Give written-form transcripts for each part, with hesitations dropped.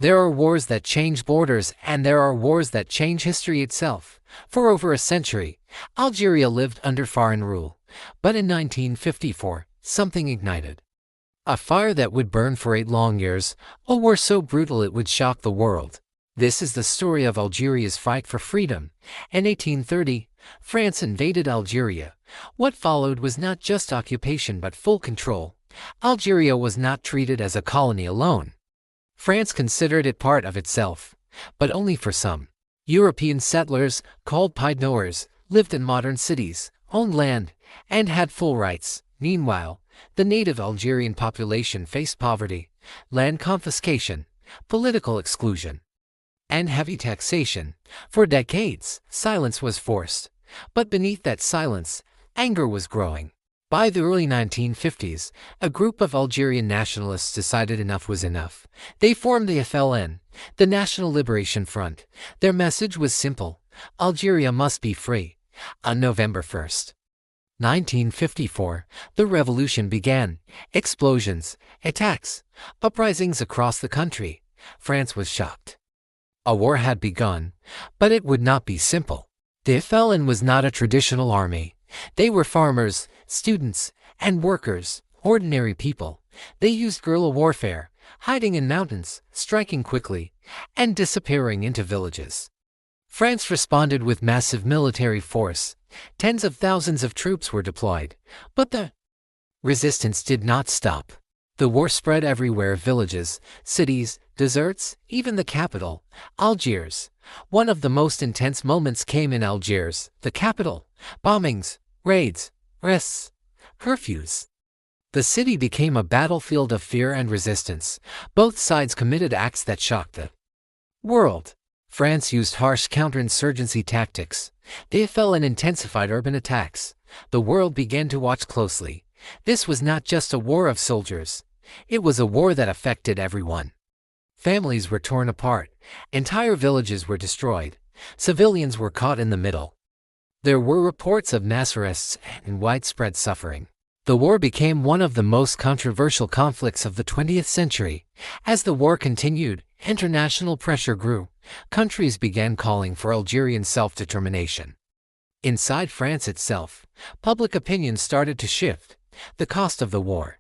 There are wars that change borders, and there are wars that change history itself. For over a century, Algeria lived under foreign rule. But in 1954, something ignited. A fire that would burn for 8 long years, a war so brutal it would shock the world. This is the story of Algeria's fight for freedom. In 1830, France invaded Algeria. What followed was not just occupation but full control. Algeria was not treated as a colony alone. France considered it part of itself, but only for some. European settlers, called pied knowers, lived in modern cities, owned land, and had full rights. Meanwhile, the native Algerian population faced poverty, land confiscation, political exclusion, and heavy taxation. For decades, silence was forced. But beneath that silence, anger was growing. By the early 1950s, a group of Algerian nationalists decided enough was enough. They formed the FLN, the National Liberation Front. Their message was simple: Algeria must be free. On November 1st, 1954, the revolution began. Explosions, attacks, uprisings across the country. France was shocked. A war had begun, but it would not be simple. The FLN was not a traditional army. They were farmers, students, and workers, ordinary people. They used guerrilla warfare, hiding in mountains, striking quickly, and disappearing into villages. France responded with massive military force. Tens of thousands of troops were deployed, but the resistance did not stop. The war spread everywhere: villages, cities, deserts, even the capital, Algiers. One of the most intense moments came in Algiers, the capital. Bombings, raids, arrests, curfews. The city became a battlefield of fear and resistance. Both sides committed acts that shocked the world. France used harsh counterinsurgency tactics. The FLN intensified urban attacks. The world began to watch closely. This was not just a war of soldiers. It was a war that affected everyone. Families were torn apart. Entire villages were destroyed. Civilians were caught in the middle. There were reports of mass arrests and widespread suffering. The war became one of the most controversial conflicts of the 20th century. As the war continued, international pressure grew. Countries began calling for Algerian self-determination. Inside France itself, public opinion started to shift. The cost of the war,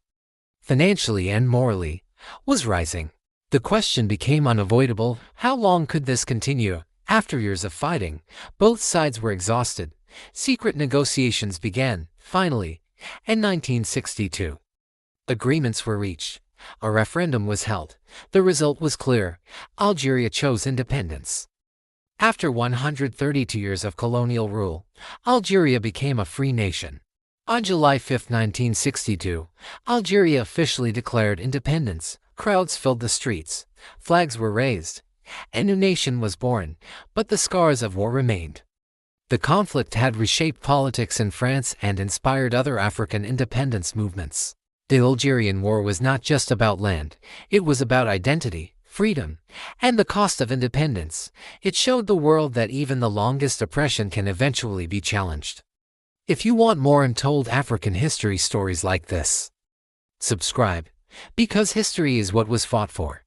financially and morally, was rising. The question became unavoidable: how long could this continue? After years of fighting, both sides were exhausted. Secret negotiations began. Finally, in 1962, agreements were reached. A referendum was held. The result was clear: Algeria chose independence. After 132 years of colonial rule, Algeria became a free nation. On July 5, 1962, Algeria officially declared independence. Crowds filled the streets. Flags were raised. A new nation was born, but the scars of war remained. The conflict had reshaped politics in France and inspired other African independence movements. The Algerian War was not just about land, it was about identity, freedom, and the cost of independence. It showed the world that even the longest oppression can eventually be challenged. If you want more untold African history stories like this, subscribe, because history is what was fought for.